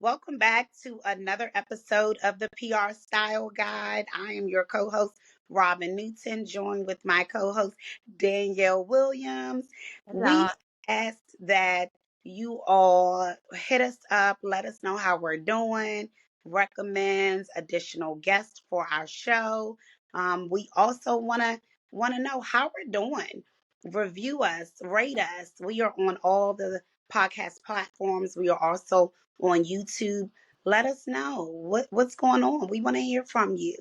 Welcome back to another episode of the PR Style Guide. I am your co host, Robin Newton, joined with my co host, Danielle Williams. We Hello. ask that you all hit us up, let us know how we're doing, recommends additional guests for our show. We also want to know how we're doing. Review us, rate us. We are on all the podcast platforms. We are also on YouTube. Let us know what's going on. We want to hear from you.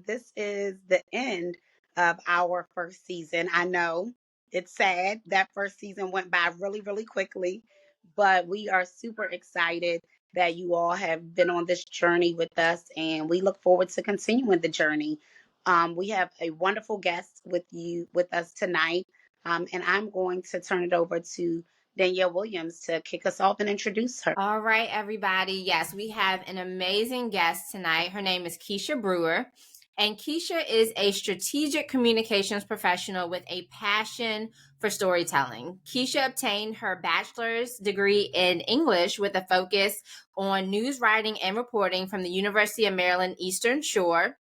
This is the end of our first season. I know it's sad that first season went by really, really quickly, but we are super excited that you all have been on this journey with us, and we look forward to continuing the journey. We have a wonderful guest with us tonight, and I'm going to turn it over to Danielle Williams to kick us off and introduce her. All right, everybody. Yes, we have an amazing guest tonight. Her name is Keisha Brewer. And Keisha is a strategic communications professional with a passion for storytelling. Keisha obtained her bachelor's degree in English with a focus on news writing and reporting from the University of Maryland Eastern Shore.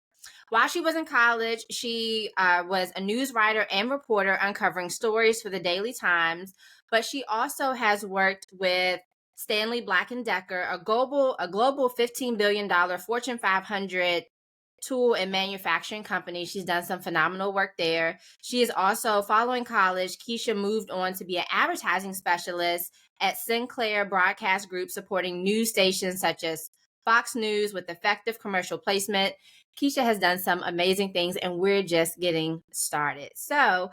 While she was in college, she was a news writer and reporter uncovering stories for the Daily Times, but she also has worked with Stanley Black & Decker, a global $15 billion Fortune 500 tool and manufacturing company. She's done some phenomenal work there. She is also, following college, Keisha moved on to be an advertising specialist at Sinclair Broadcast Group, supporting news stations such as Fox News with effective commercial placement. Keisha has done some amazing things, and we're just getting started. So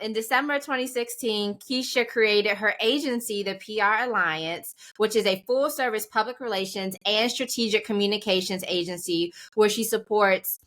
in December 2016, Keisha created her agency, the PR Alliance, which is a full-service public relations and strategic communications agency where she supports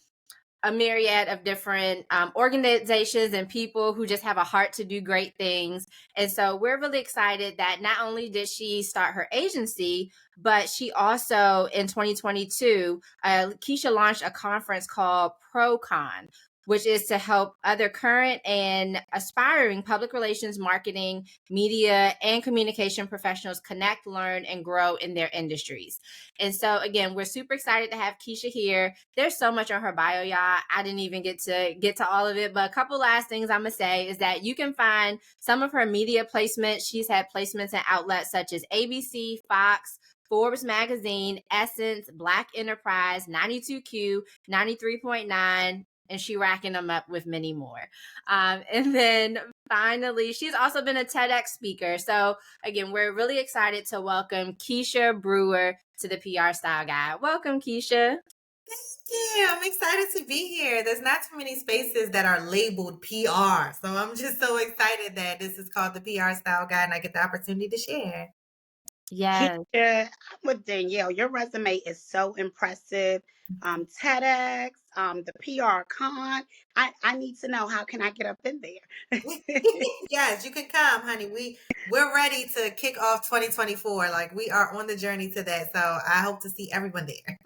a myriad of different organizations and people who just have a heart to do great things. And so we're really excited that not only did she start her agency, but she also, in 2022, Keisha launched a conference called PRoCon, which is to help other current and aspiring public relations, marketing, media, and communication professionals connect, learn, and grow in their industries. And so, again, we're super excited to have Keisha here. There's so much on her bio, y'all. I didn't even get to all of it, but a couple last things I'm going to say is that you can find some of her media placements. She's had placements in outlets such as ABC, Fox, Forbes Magazine, Essence, Black Enterprise, 92Q, 93.9, and she racking them up with many more. And then finally, she's also been a TEDx speaker. So again, we're really excited to welcome Keisha Brewer to the PR Style Guide. Welcome, Keisha. Thank you. I'm excited to be here. There's not too many spaces that are labeled PR. So I'm just so excited that this is called the PR Style Guide and I get the opportunity to share. Yes. Keisha, I'm with Danielle. Your resume is so impressive. TEDx, the PRCon. I need to know, how can I get up in there? Yes, you can come, honey. We're ready to kick off 2024. Like, we are on the journey to that. So I hope to see everyone there.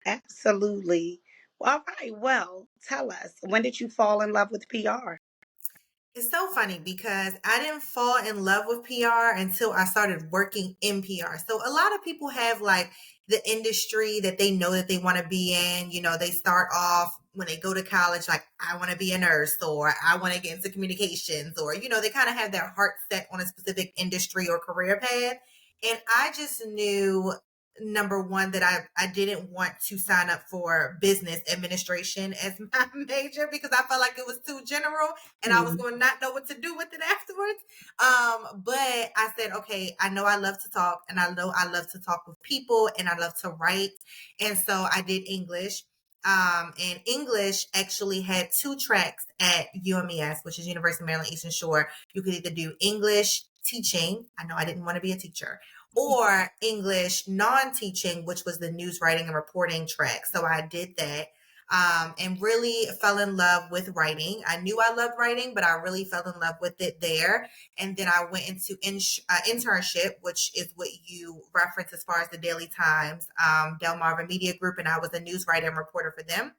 Absolutely. All right. Well, tell us, when did you fall in love with PR? It's so funny because I didn't fall in love with PR until I started working in PR. So a lot of people have like the industry that they know that they want to be in. You know, they start off when they go to college, like, I want to be a nurse, or I want to get into communications, or, you know, they kind of have their heart set on a specific industry or career path. And I just knew, number one, that I didn't want to sign up for business administration as my major because I felt like it was too general and I was going to not know what to do with it afterwards. But I said, okay, I know I love to talk, and I know I love to talk with people, and I love to write. And so I did English. And English actually had 2 tracks at UMES, which is University of Maryland Eastern Shore. You could either do English teaching. I know I didn't want to be a teacher, or English non-teaching, which was the news writing and reporting track. So I did that. And really fell in love with writing. I knew I loved writing, but I really fell in love with it there. And then I went into internship, which is what you reference as far as the Daily Times, Delmarva Media Group, and I was a news writer and reporter for them.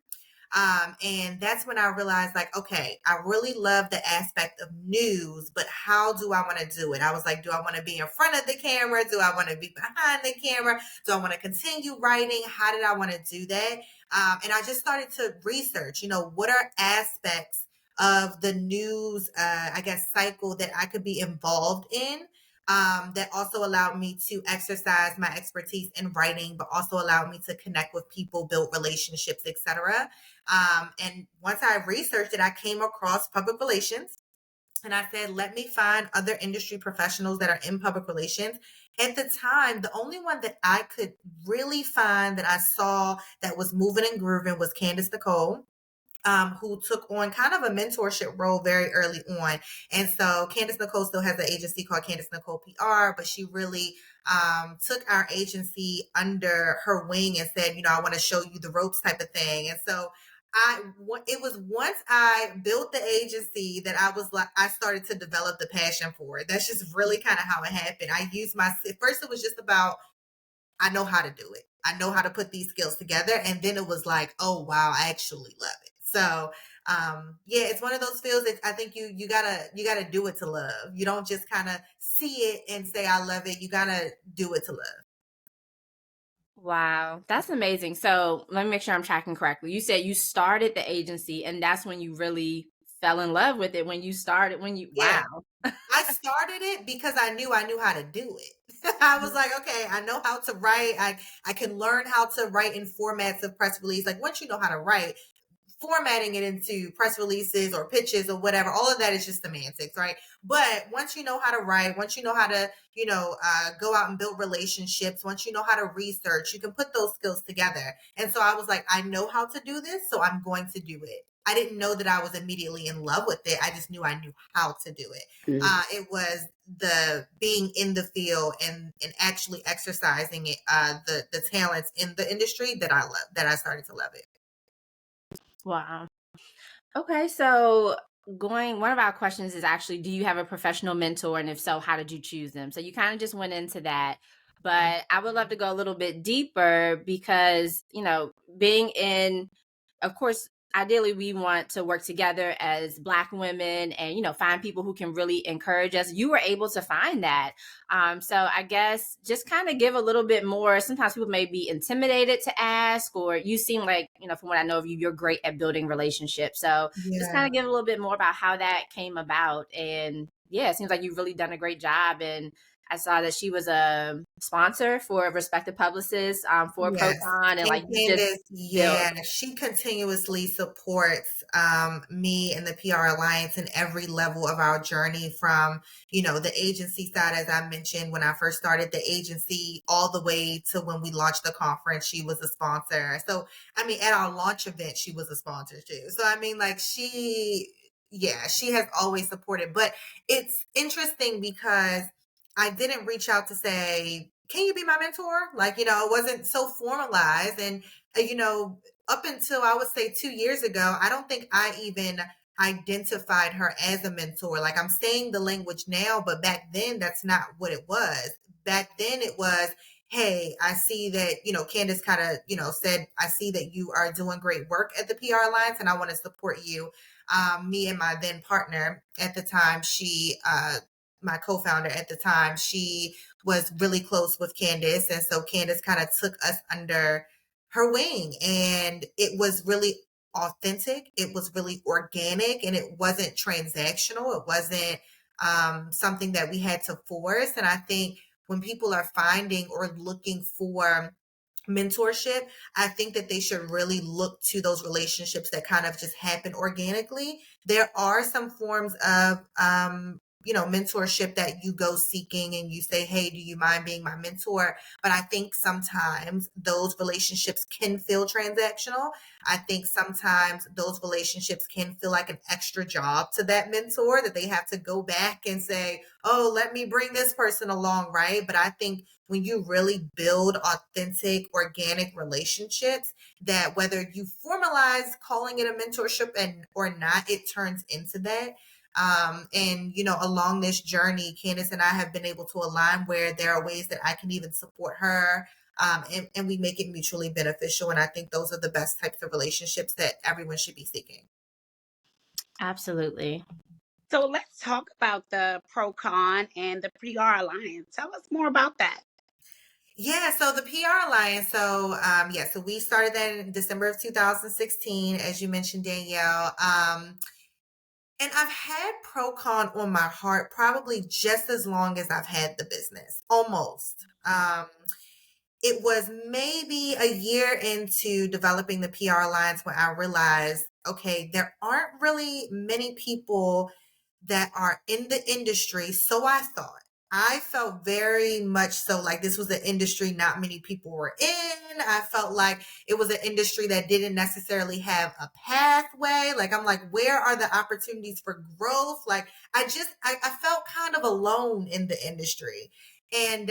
And that's when I realized, like, okay, I really love the aspect of news, but how do I want to do it? I was like, do I want to be in front of the camera? Do I want to be behind the camera? Do I want to continue writing? How did I want to do that? And I just started to research, what are aspects of the news, I guess, cycle that I could be involved in, that also allowed me to exercise my expertise in writing, but also allowed me to connect with people, build relationships, etc. And once I researched it, I came across public relations. And I said, let me find other industry professionals that are in public relations. At the time, the only one that I could really find that I saw that was moving and grooving was Candace Nicole, who took on kind of a mentorship role very early on. And so Candace Nicole still has an agency called Candace Nicole PR, but she really took our agency under her wing and said, I want to show you the ropes type of thing. And so it was once I built the agency that I started to develop the passion for it. That's just really kind of how it happened. At first it was just about, I know how to do it. I know how to put these skills together. And then it was like, oh wow, I actually love it. So yeah, it's one of those fields that I think you gotta do it to love. You don't just kind of see it and say I love it. You gotta do it to love. Wow, that's amazing. So let me make sure I'm tracking correctly. You said you started the agency and that's when you really fell in love with it, Yeah. wow. I started it because I knew how to do it. I was like, okay, I know how to write. I can learn how to write in formats of press release. Like once you know how to write, formatting it into press releases or pitches or whatever, all of that is just semantics, right? But once you know how to write, once you know how to, go out and build relationships, once you know how to research, you can put those skills together. And so I was like, I know how to do this, so I'm going to do it. I didn't know that I was immediately in love with it. I just knew I knew how to do it. Mhm. It was the being in the field and actually exercising it, the talents in the industry that I love, that I started to love it. Wow. Okay, so one of our questions is actually, do you have a professional mentor? And if so, how did you choose them? So you kind of just went into that, but I would love to go a little bit deeper because, being in, of course, ideally we want to work together as Black women and, find people who can really encourage us. You were able to find that. So I guess just kind of give a little bit more. Sometimes people may be intimidated to ask, or you seem like, from what I know of you, you're great at building relationships. So just kind Yeah. of give a little bit more about how that came about. And yeah, it seems like you've really done a great job. And I saw that she was a sponsor for a respected publicist for Yes. PRoCon, and And like you just Candace, built. yeah, she continuously supports me and the PR Alliance in every level of our journey from, the agency side, as I mentioned, when I first started the agency, all the way to when we launched the conference, she was a sponsor. So, I mean, at our launch event, she was a sponsor too. So, I mean, like she has always supported. But it's interesting because I didn't reach out to say, can you be my mentor? Like, it wasn't so formalized. And, up until I would say 2 years ago, I don't think I even identified her as a mentor. Like I'm saying the language now, but back then that's not what it was. Back then it was, hey, I see that, Candace kind of, said, I see that you are doing great work at the PR Alliance and I want to support you. Me and my then partner at the time, my co-founder at the time, she was really close with Candace. And so Candace kind of took us under her wing, and it was really authentic. It was really organic, and it wasn't transactional. It wasn't something that we had to force. And I think when people are finding or looking for mentorship, I think that they should really look to those relationships that kind of just happen organically. There are some forms of mentorship that you go seeking and you say, hey, do you mind being my mentor? But I think sometimes those relationships can feel transactional. I think sometimes those relationships can feel like an extra job to that mentor, that they have to go back and say, oh, let me bring this person along, right? But I think when you really build authentic, organic relationships, that whether you formalize calling it a mentorship or not, it turns into that. And along this journey, Candace and I have been able to align where there are ways that I can even support her and we make it mutually beneficial. And I think those are the best types of relationships that everyone should be seeking. Absolutely. So let's talk about the PRoCon and the PR Alliance. Tell us more about that. Yeah, so the PR Alliance. So we started that in December of 2016, as you mentioned, Danielle. And I've had ProCon on my heart probably just as long as I've had the business, almost. It was maybe a year into developing the PR Alliance when I realized, okay, there aren't really many people that are in the industry. So I thought. I felt very much so like this was an industry not many people were in. I felt like it was an industry that didn't necessarily have a pathway. Like, I'm like, where are the opportunities for growth? Like, I felt kind of alone in the industry. And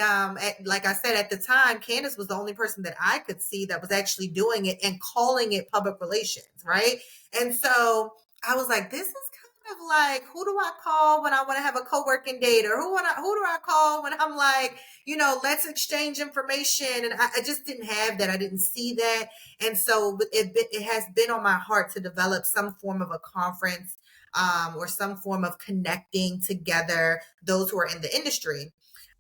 like I said, at the time, Candace was the only person that I could see that was actually doing it and calling it public relations, right? And so I was like, this is kind of like, who do I call when I want to have a co-working date? Or who do I call when I'm like, let's exchange information? And I just didn't have that. I didn't see that. And so it has been on my heart to develop some form of a conference or some form of connecting together those who are in the industry.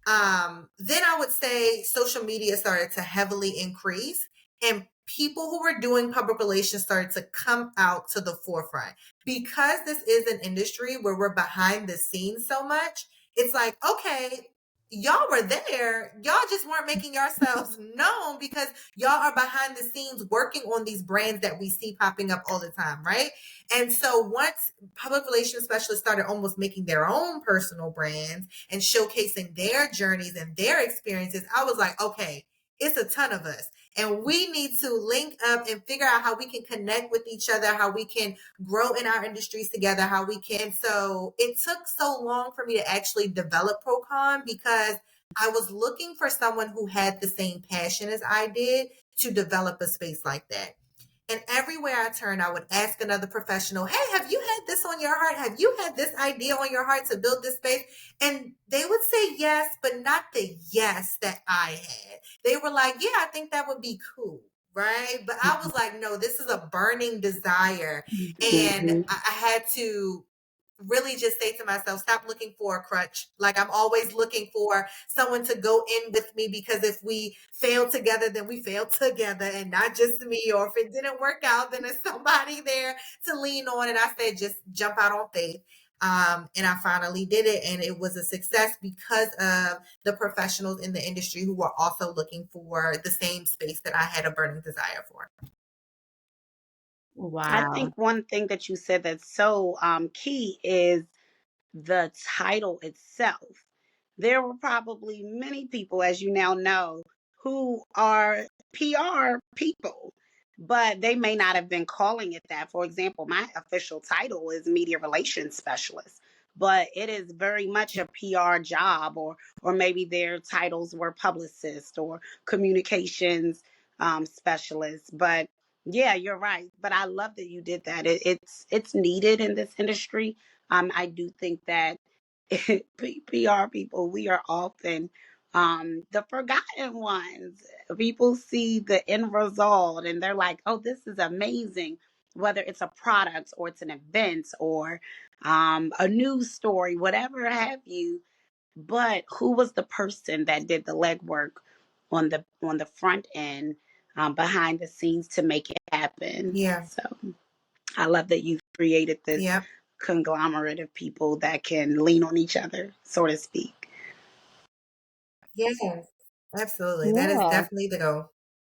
Then I would say social media started to heavily increase, and people who were doing public relations started to come out to the forefront. Because this is an industry where we're behind the scenes so much, it's like, okay, y'all were there. Y'all just weren't making yourselves known because y'all are behind the scenes working on these brands that we see popping up all the time, right? And so once public relations specialists started almost making their own personal brands and showcasing their journeys and their experiences, I was like, okay, it's a ton of us. And we need to link up and figure out how we can connect with each other, how we can grow in our industries together, how we can. So it took so long for me to actually develop ProCon because I was looking for someone who had the same passion as I did to develop a space like that. And everywhere I turned, I would ask another professional, hey, have you had this on your heart? Have you had this idea on your heart to build this space? And they would say yes, but not the yes that I had. They were like, yeah, I think that would be cool. Right. But I was like, no, this is a burning desire. And Mhm. I had to really just say to myself, stop looking for a crutch. Like, I'm always looking for someone to go in with me, because if we fail together, then we fail together and not just me. Or if it didn't work out, then there's somebody there to lean on. And I said, just jump out on faith. And I finally did it. And it was a success because of the professionals in the industry who were also looking for the same space that I had a burning desire for. I Wow. think one thing that you said that's so key is the title itself. There were probably many people, as you now know, who are PR people, but they may not have been calling it that. For example, my official title is media relations specialist, but it is very much a PR job, or maybe their titles were publicist or communications specialist. But yeah, you're right. But I love that you did that. It's needed in this industry. I do think that PR people, we are often the forgotten ones. People see the end result and they're like, oh, this is amazing. Whether it's a product or it's an event or a news story, whatever have you. But who was the person that did the legwork on the front end, behind the scenes to make it happen? Yeah. So I love that you've created this Yeah. conglomerate of people that can lean on each other, so to speak. Yes. Absolutely. That is Yeah. definitely the goal.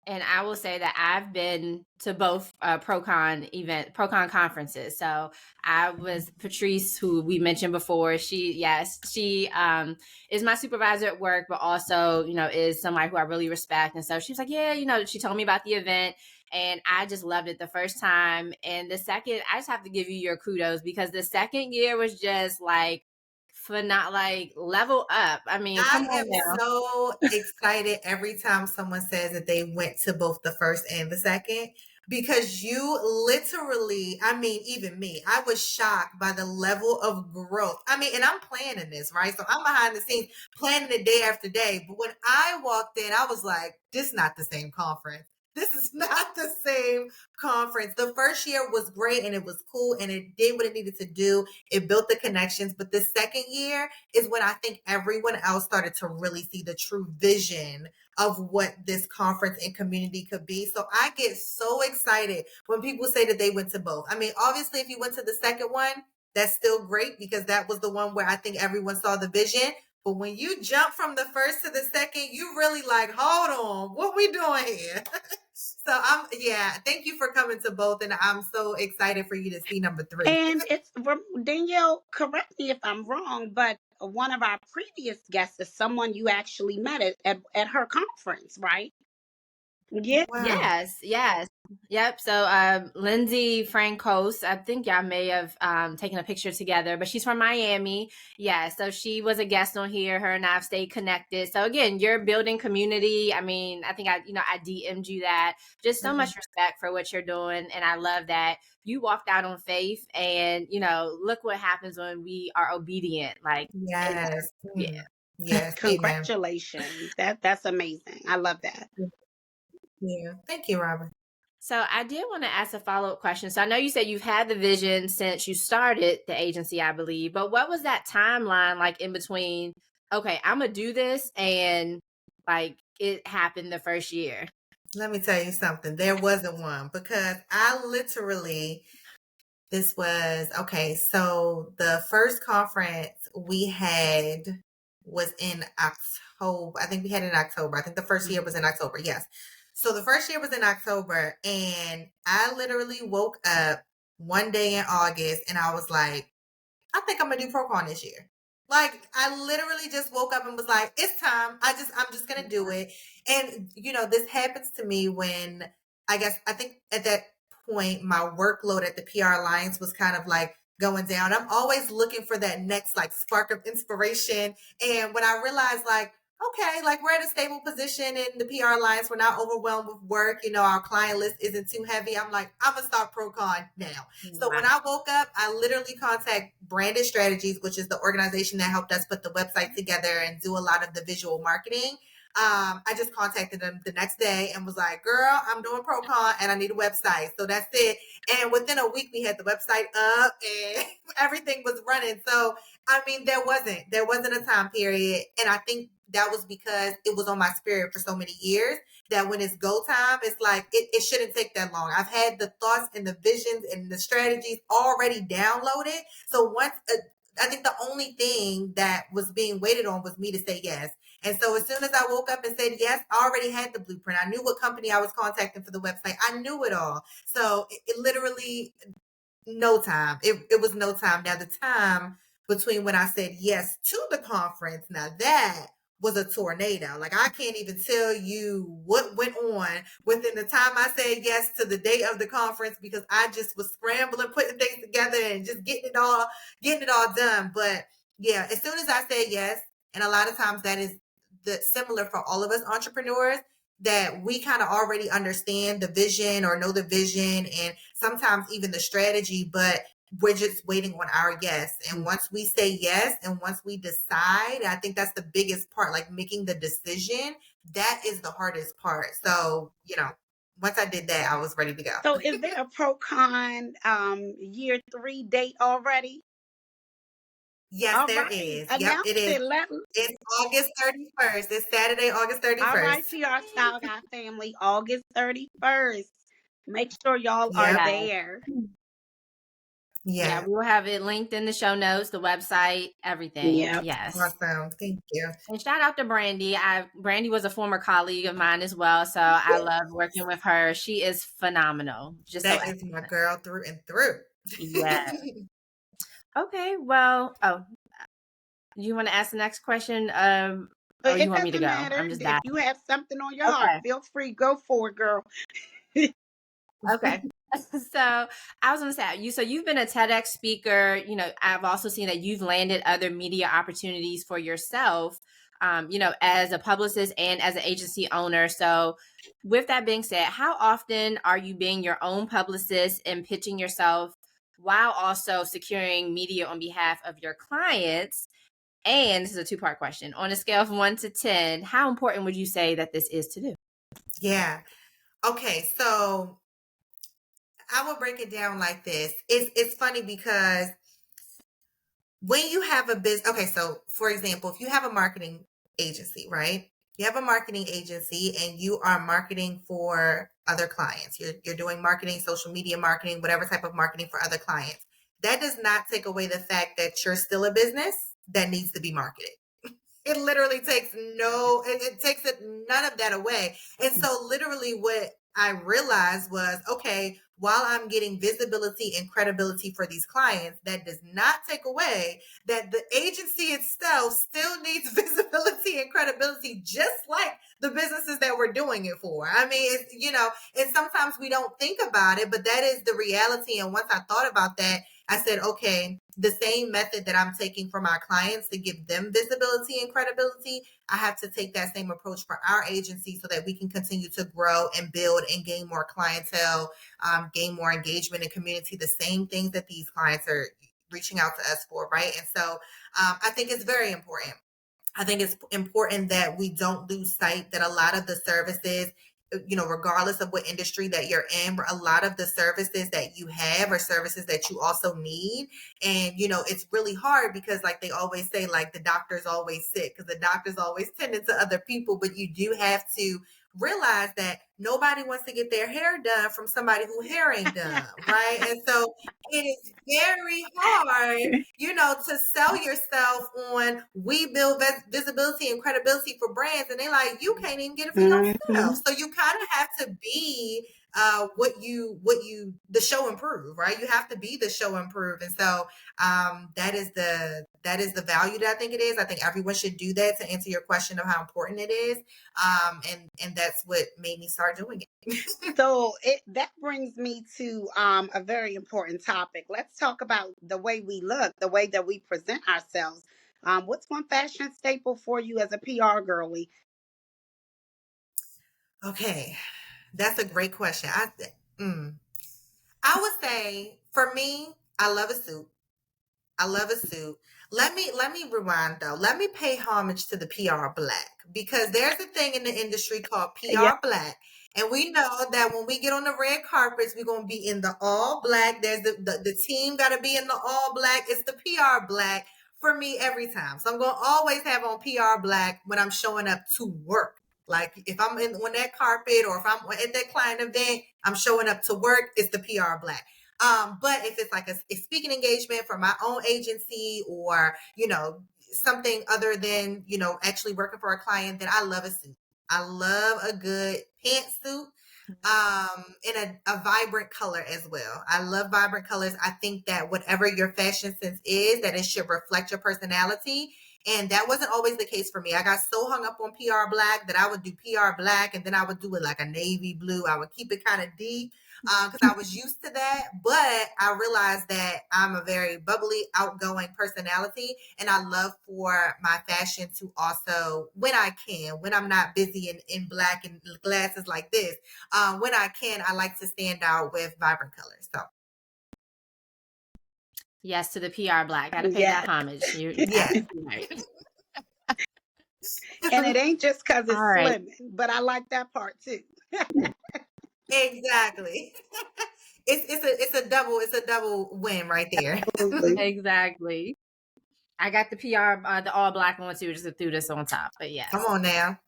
And I will say that I've been to both ProCon conferences. So I was Patrice, who we mentioned before. She is my supervisor at work, but also, is somebody who I really respect. And so she was like, yeah, she told me about the event and I just loved it the first time. And the second, I just have to give you your kudos because the second year was just like, like level up. I mean, I come on am now. so excited every time someone says that they went to both the first and the second, because you literally, I mean, even me, I was shocked by the level of growth. I mean, and I'm planning this, right? So I'm behind the scenes planning it day after day. But when I walked in, I was like, this is not the same conference. This is not the same conference. The first year was great and it was cool and it did what it needed to do. It built the connections. But the second year is when I think everyone else started to really see the true vision of what this conference and community could be. So I get so excited when people say that they went to both. I mean, obviously, if you went to the second one, that's still great because that was the one where I think everyone saw the vision. But when you jump from the first to the second, you really like, hold on, what we doing here? So thank you for coming to both. And I'm so excited for you to see number 3. And it's Danielle, correct me if I'm wrong, but one of our previous guests is someone you actually met at her conference, right? Yeah. Wow. Yes, yes. Yep. So Lindsay Francos, I think y'all may have taken a picture together, but she's from Miami. Yeah, so she was a guest on here. Her and I have stayed connected. So again, you're building community. I mean, I think I DM'd you that. Just so much respect for what you're doing. And I love that you walked out on faith and look what happens when we are obedient. Like Yes. yeah. Yes. Amen. Congratulations. That's amazing. I love that. Yeah. Thank you, Robin. So I did want to ask a follow-up question. So I know you said you've had the vision since you started the agency, I believe, but what was that timeline like in between, okay, I'm going to do this and like it happened the first year? Let me tell you something. There wasn't one because I literally, this was, okay, so the first conference we had was in October. I think we had it in October. I think the first year was in October. Yes. So the first year was in October and I literally woke up one day in August and I was like, I think I'm gonna do PRoCon this year. Like I literally just woke up and was like, it's time. I'm just gonna do it. And this happens to me when I think at that point my workload at the PR Alliance was kind of like going down. I'm always looking for that next like spark of inspiration. And when I realized like, okay, like we're at a stable position in the PR Alliance. We're not overwhelmed with work. Our client list isn't too heavy. I'm like, I'm going to start PRoCon now. So when I woke up, I literally contact Branded Strategies, which is the organization that helped us put the website together and do a lot of the visual marketing. I just contacted them the next day and was like, girl, I'm doing PRoCon and I need a website. So that's it. And within a week, we had the website up and everything was running. So, I mean, there wasn't a time period. And I think that was because it was on my spirit for so many years that when it's go time, it's like, it shouldn't take that long. I've had the thoughts and the visions and the strategies already downloaded. So I think the only thing that was being waited on was me to say yes. And so as soon as I woke up and said yes, I already had the blueprint. I knew what company I was contacting for the website. I knew it all. So it literally, no time. It was no time. Now the time between when I said yes to the conference, now that was a tornado. Like I can't even tell you what went on within the time I said yes to the day of the conference because I just was scrambling, putting things together and just getting it all done. But yeah, as soon as I said yes, and a lot of times that is similar for all of us entrepreneurs, that we kind of already understand the vision or know the vision and sometimes even the strategy, but we're just waiting on our yes. And once we say yes and once we decide, I think that's the biggest part, like making the decision, that is the hardest part. So, once I did that, I was ready to go. So is there a PRoCon year 3 date already? Yes, All there right. is. Yep, Announce it is. it. It's August 31st. It's Saturday, August 31st. All right, PR Style Guy family, August 31st. Make sure y'all are Yep. there. Yeah, we will have it linked in the show notes, the website, everything. Yep. Yes. Awesome. Thank you. And shout out to Brandy. Brandy was a former colleague of mine as well, so I love working with her. She is phenomenal. Just That so is my girl through and through. Yeah. Okay. Well, you want to ask the next question? Or It you want me to doesn't go? matter. I'm just If dying. you have something on your heart, feel free. Go for it, girl. Okay. So I was going to say, so you've been a TEDx speaker. I've also seen that you've landed other media opportunities for yourself. as a publicist and as an agency owner. So with that being said, how often are you being your own publicist and pitching yourself while also securing media on behalf of your clients? And this is a two-part question. On a scale of 1 to 10, how important would you say that this is to do? Yeah. Okay. So I will break it down like this. It's funny because when you have a business, okay, so for example, if you have a marketing agency, right? You have a marketing agency and you are marketing for other clients. You're doing marketing, social media marketing, whatever type of marketing for other clients. That does not take away the fact that you're still a business that needs to be marketed. It literally takes it takes none of that away. And so literally what I realized was, okay, while I'm getting visibility and credibility for these clients, that does not take away that the agency itself still needs visibility and credibility, just like the businesses that we're doing it for. I mean, it's, and sometimes we don't think about it, but that is the reality. And once I thought about that, I said, okay, the same method that I'm taking for my clients to give them visibility and credibility, I have to take that same approach for our agency so that we can continue to grow and build and gain more clientele, gain more engagement and community, the same things that these clients are reaching out to us for, right? And so I think it's very important. I think it's important that we don't lose sight that a lot of the services, regardless of what industry that you're in, a lot of the services that you have are services that you also need. And, it's really hard because like they always say, like the doctor's always sick because the doctor's always tending to other people, but you do have to realize that nobody wants to get their hair done from somebody who hair ain't done, right? And so it is very hard, to sell yourself on we build visibility and credibility for brands, and they like, you can't even get it for yourself. So you kind of have to be the show and prove, right? You have to be the show and prove. And so that is the value that I think it is. I think everyone should do that, to answer your question of how important it is. And that's what made me start doing it. So that brings me to a very important topic. Let's talk about the way we look, the way that we present ourselves. What's one fashion staple for you as a PR girly? Okay, that's a great question. I would say for me, I love a suit. I love a suit. Let me rewind though. Let me pay homage to the PR Black, because there's a thing in the industry called Yeah. PR Black. And we know that when we get on the red carpets, we're going to be in the all black. There's the team got to be in the all black. It's the PR Black for me every time. So I'm going to always have on PR Black when I'm showing up to work. Like if I'm on that carpet or if I'm at that client event, I'm showing up to work, it's the PR Black. But if it's like a speaking engagement for my own agency or, something other than, actually working for a client, then I love a suit. I love a good pantsuit in a vibrant color as well. I love vibrant colors. I think that whatever your fashion sense is, that it should reflect your personality. And that wasn't always the case for me. I got so hung up on PR Black that I would do PR Black and then I would do it like a navy blue. I would keep it kind of deep because I was used to that. But I realized that I'm a very bubbly, outgoing personality. And I love for my fashion to also, when I can, when I'm not busy in black and glasses like this, when I can, I like to stand out with vibrant colors. So. Yes, to the PR Black. Got to pay that homage. You're absolutely right. And it ain't just because it's right. slimming, but I like that part too. Exactly. It's a double win right there. Exactly. I got the PR, the all black one too, just to throw this on top. But yes. Come on now.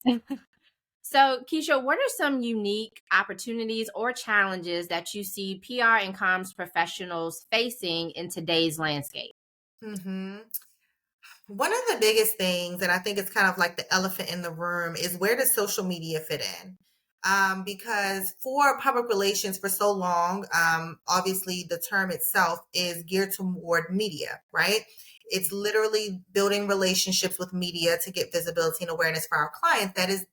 So, Keisha, what are some unique opportunities or challenges that you see PR and comms professionals facing in today's landscape? Mm-hmm. One of the biggest things, and I think it's kind of like the elephant in the room, is where does social media fit in? Because for public relations for so long, obviously the term itself is geared toward media, right? It's literally building relationships with media to get visibility and awareness for our clients. That is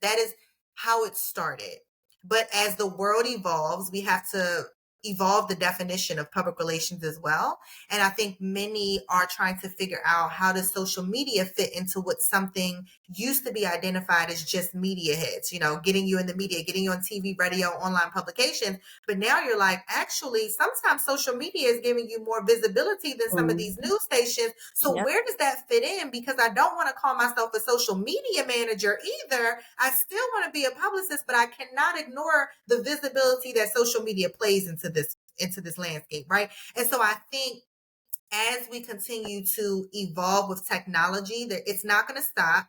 how it started. But as the world evolves, we have to evolved the definition of public relations as well. And I think many are trying to figure out, how does social media fit into what something used to be identified as just media hits, getting you in the media, getting you on TV, radio, online publications. But now you're like, actually, sometimes social media is giving you more visibility than some of these news stations. So where does that fit in? Because I don't want to call myself a social media manager either. I still want to be a publicist, but I cannot ignore the visibility that social media plays into this landscape, right? And so I think as we continue to evolve with technology, that it's not going to stop.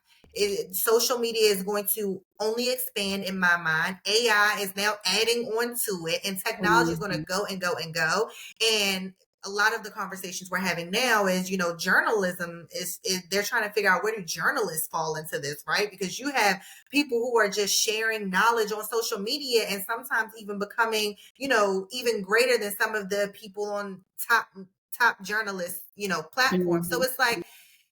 Social media is going to only expand in my mind. AI is now adding on to it, and technology is going to go and go and go. And a lot of the conversations we're having now is, journalism is they're trying to figure out, where do journalists fall into this, right? Because you have people who are just sharing knowledge on social media, and sometimes even becoming, even greater than some of the people on top journalists, platforms. So it's like,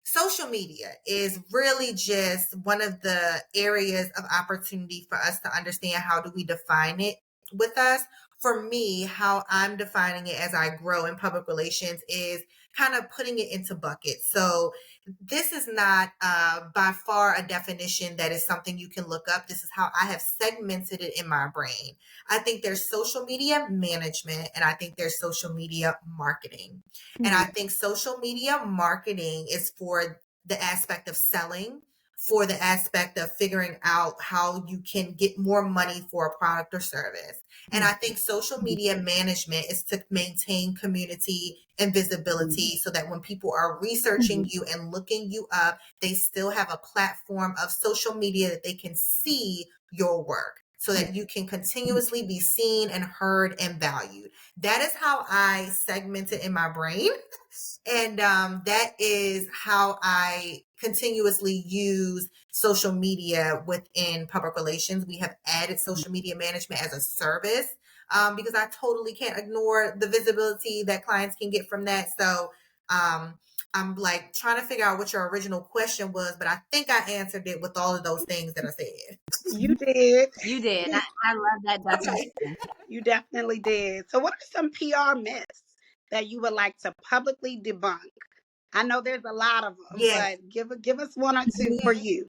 social media is really just one of the areas of opportunity for us to understand, how do we define it with us. For me, how I'm defining it as I grow in public relations is kind of putting it into buckets. So this is not by far a definition that is something you can look up. This is how I have segmented it in my brain. I think there's social media management, and I think there's social media marketing. And I think social media marketing is for the aspect of selling, for the aspect of figuring out how you can get more money for a product or service. And I think social media management is to maintain community and visibility, so that when people are researching you and looking you up, they still have a platform of social media that they can see your work, so that you can continuously be seen and heard and valued. That is how I segment it in my brain. And that is how I continuously use social media within public relations. We have added social media management as a service, because I totally can't ignore the visibility that clients can get from that. So I'm like trying to figure out what your original question was, but I think I answered it with all of those things that I said. You did. You did. I love that definition. Okay. You definitely did. So, what are some PR myths that you would like to publicly debunk? I know there's a lot of them, Yes. but give us one or two for you.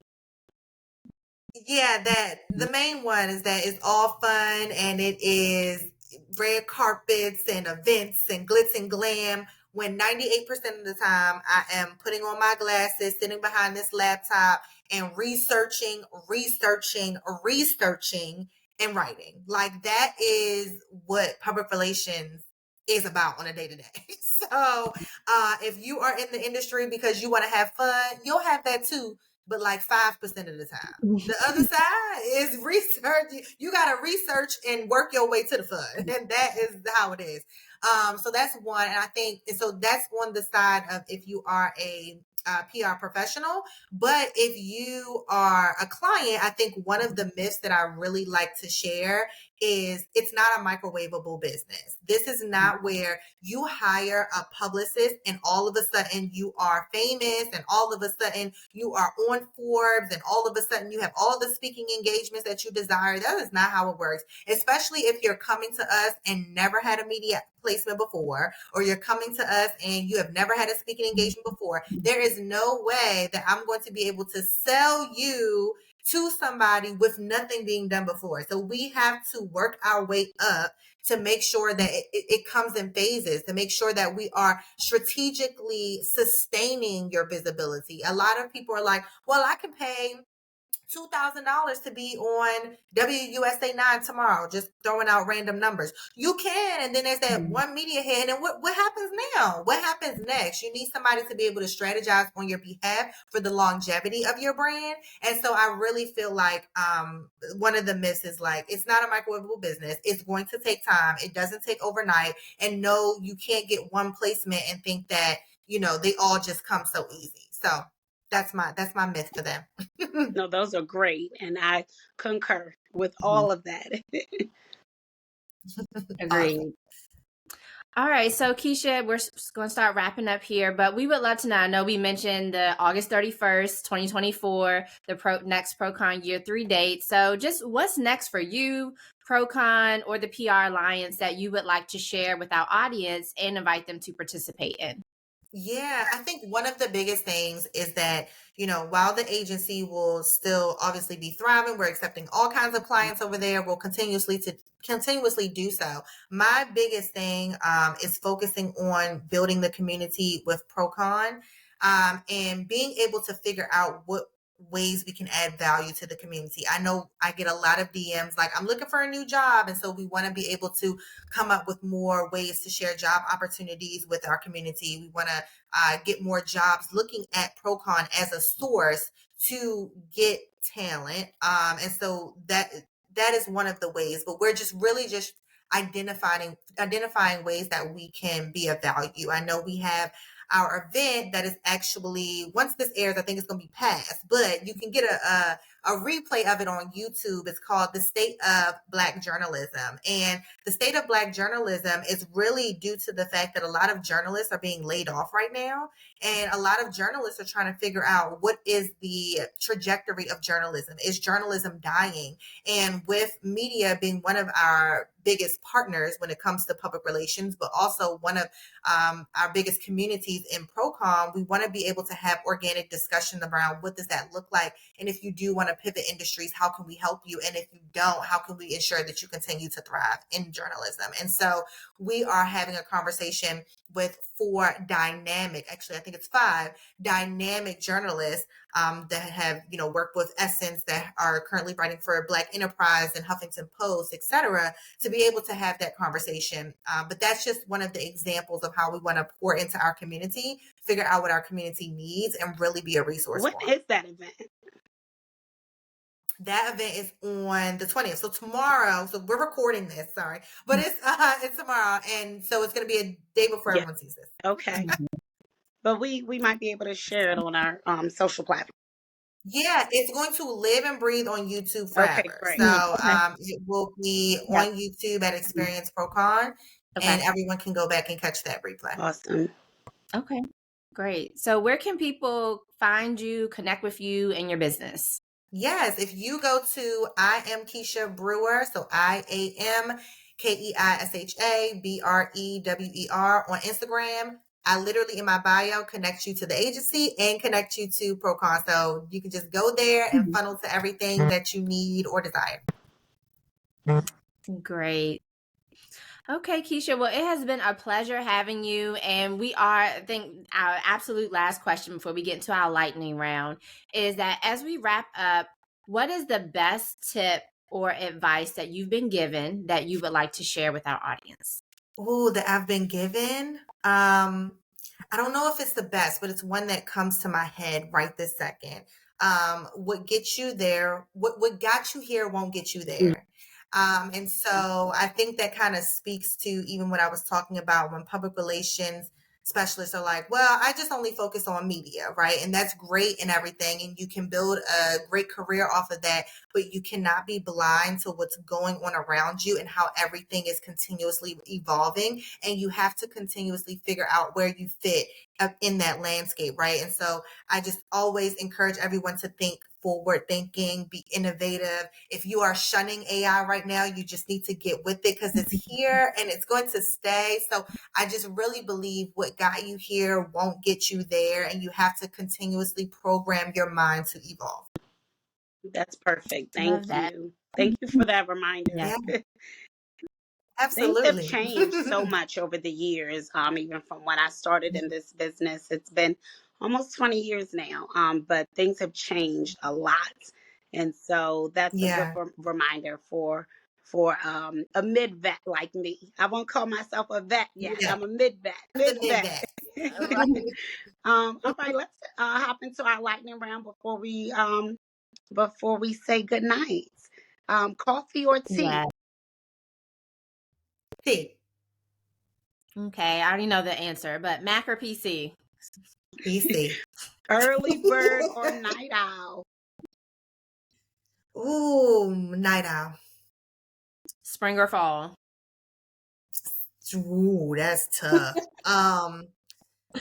Yeah, that the main one is that it's all fun, and it is red carpets and events and glitz and glam, when 98% of the time I am putting on my glasses, sitting behind this laptop and researching, and writing. Like, that is what public relations is about on a day-to-day. So if you are in the industry because you want to have fun, you'll have that too, but like 5% of the time. The other side is research. You got to research and work your way to the fun. And that is how it is. So that's one. And I think, so that's on the side of if you are a PR professional. But if you are a client, I think one of the myths that I really like to share is, it's not a microwavable business. This is not where you hire a publicist and all of a sudden you are famous, and all of a sudden you are on Forbes, and all of a sudden you have all the speaking engagements that you desire. That is not how it works, especially if you're coming to us and never had a media placement before, or you're coming to us and you have never had a speaking engagement before. There is no way that I'm going to be able to sell you to somebody with nothing being done before. So we have to work our way up to make sure that it comes in phases, to make sure that we are strategically sustaining your visibility. A lot of people are like, well, I can pay $2,000 to be on WUSA 9 tomorrow, just throwing out random numbers. You can, and then there's that one media head, and what happens now? What happens next? You need somebody to be able to strategize on your behalf for the longevity of your brand. And so I really feel like one of the myths is like, it's not a microwavable business. It's going to take time. It doesn't take overnight. And no, you can't get one placement and think that, they all just come so easy. So that's my myth for them. No, those are great. And I concur with all of that. Agreed. All right, so Keisha, we're going to start wrapping up here, but we would love to know. I know we mentioned the August 31st, 2024, the next PRoCon Year 3 date. So just what's next for you, PRoCon or the PR Alliance that you would like to share with our audience and invite them to participate in? Yeah, I think one of the biggest things is that, while the agency will still obviously be thriving, we're accepting all kinds of clients over there. We'll continuously do so. My biggest thing is focusing on building the community with PRoCon, and being able to figure out what ways we can add value to the community. I know I get a lot of DMs like, I'm looking for a new job. And so we want to be able to come up with more ways to share job opportunities with our community. We want to get more jobs, looking at PRoCon as a source to get talent. And so that is one of the ways, but we're just really just identifying ways that we can be of value. I know we have our event that is actually, once this airs, I think it's going to be past, but you can get a replay of it on YouTube. It's called The State of Black Journalism. And the state of Black journalism is really due to the fact that a lot of journalists are being laid off right now. And a lot of journalists are trying to figure out, what is the trajectory of journalism? Is journalism dying? And with media being one of our biggest partners when it comes to public relations, but also one of our biggest communities in PRoCon, we want to be able to have organic discussion around, what does that look like? And if you do want to pivot industries, how can we help you? And if you don't, how can we ensure that you continue to thrive in journalism? And so we are having a conversation with 4 dynamic, actually, I think it's 5 dynamic journalists that have, worked with Essence, that are currently writing for Black Enterprise and Huffington Post, et cetera, to be able to have that conversation. But that's just one of the examples of how we want to pour into our community, figure out what our community needs, and really be a resource When for them. is that event? That event is on the 20th. So tomorrow, so we're recording this, sorry, but it's tomorrow. And so it's going to be a day before everyone sees this. Okay. But we might be able to share it on our social platform. Yeah, it's going to live and breathe on YouTube forever. Okay, great. So it will be on YouTube at Experience PRoCon, and everyone can go back and catch that replay. Awesome. Okay, great. So where can people find you, connect with you and your business? Yes, if you go to I am Keisha Brewer, so IAM KEISHA BREWER on Instagram. I literally, in my bio, connect you to the agency and connect you to PRoCon. So you can just go there and funnel to everything that you need or desire. Great. Okay, Keisha. Well, it has been a pleasure having you. And I think our absolute last question before we get into our lightning round is that, as we wrap up, what is the best tip or advice that you've been given that you would like to share with our audience? Oh, that I've been given. I don't know if it's the best, but it's one that comes to my head right this second. What gets you there, what got you here won't get you there. And so I think that kind of speaks to even what I was talking about when public relations specialists are like, well, I just only focus on media, right? And that's great and everything. And you can build a great career off of that, but you cannot be blind to what's going on around you and how everything is continuously evolving. And you have to continuously figure out where you fit in that landscape, right? And so I just always encourage everyone to think forward thinking, be innovative. If you are shunning AI right now, you just need to get with it, because it's here and it's going to stay. So I just really believe what got you here won't get you there, and you have to continuously program your mind to evolve. That's perfect. Thank you. Thank you for that reminder. Yeah. Things have Absolutely. changed so much over the years. Even from when I started in this business, it's been almost 20 years now. But things have changed a lot, and so that's a good Yeah. reminder for a mid vet like me. I won't call myself a vet yet. Yeah. I'm a mid vet. The mid-vet. All right, let's hop into our lightning round before we say good night. Coffee or tea? Yeah. Tea. Okay, I already know the answer, but Mac or PC? PC. Early bird or night owl? Ooh, night owl. Spring or fall? Ooh, that's tough. I'm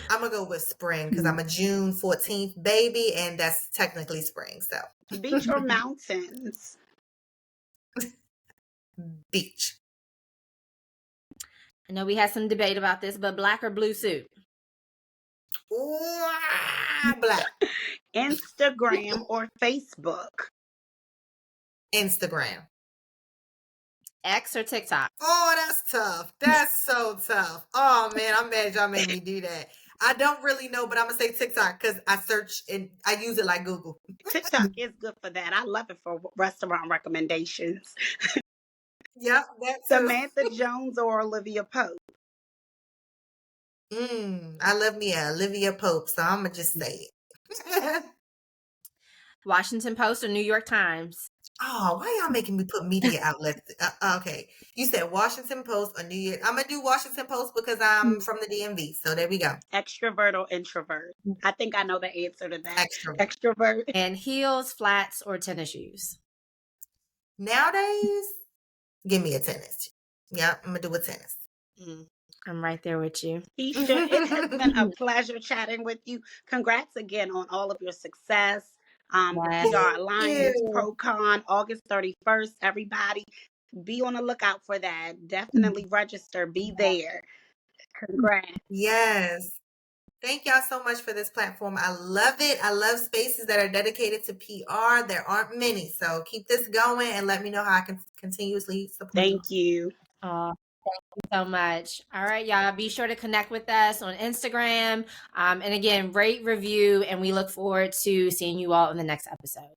gonna go with spring, because I'm a June 14th baby, and that's technically spring. So Beach or mountains? Beach. I know we had some debate about this, but black or blue suit? Ooh, black. Instagram or Facebook? Instagram. X or TikTok? Oh, that's tough. That's so tough. Oh man, I'm mad y'all made me do that. I don't really know, but I'm gonna say TikTok because I search and I use it like Google. TikTok is good for that. I love it for restaurant recommendations. Yep, that too. Samantha Jones or Olivia Pope? I love me a Olivia Pope, so I'm gonna just say it. Washington Post or New York Times? Oh, why y'all making me put media outlets? Okay, you said Washington Post or New York. I'm gonna do Washington Post because I'm from the DMV. So there we go. Extrovert or introvert? I think I know the answer to that. Extra. Extrovert. And heels, flats, or tennis shoes? Nowadays, give me a tennis. Yeah, I'm gonna do a tennis. I'm right there with you. Keisha, it has been a pleasure chatting with you. Congrats again on all of your success. The Yes. PR Alliance, you. PRoCon, August 31st. Everybody, be on the lookout for that. Definitely register. Be there. Congrats. Yes. Thank y'all so much for this platform. I love it. I love spaces that are dedicated to PR. There aren't many. So keep this going and let me know how I can continuously support Thank you. Thank you so much. All right, y'all. Be sure to connect with us on Instagram. And again, rate, review, and we look forward to seeing you all in the next episode.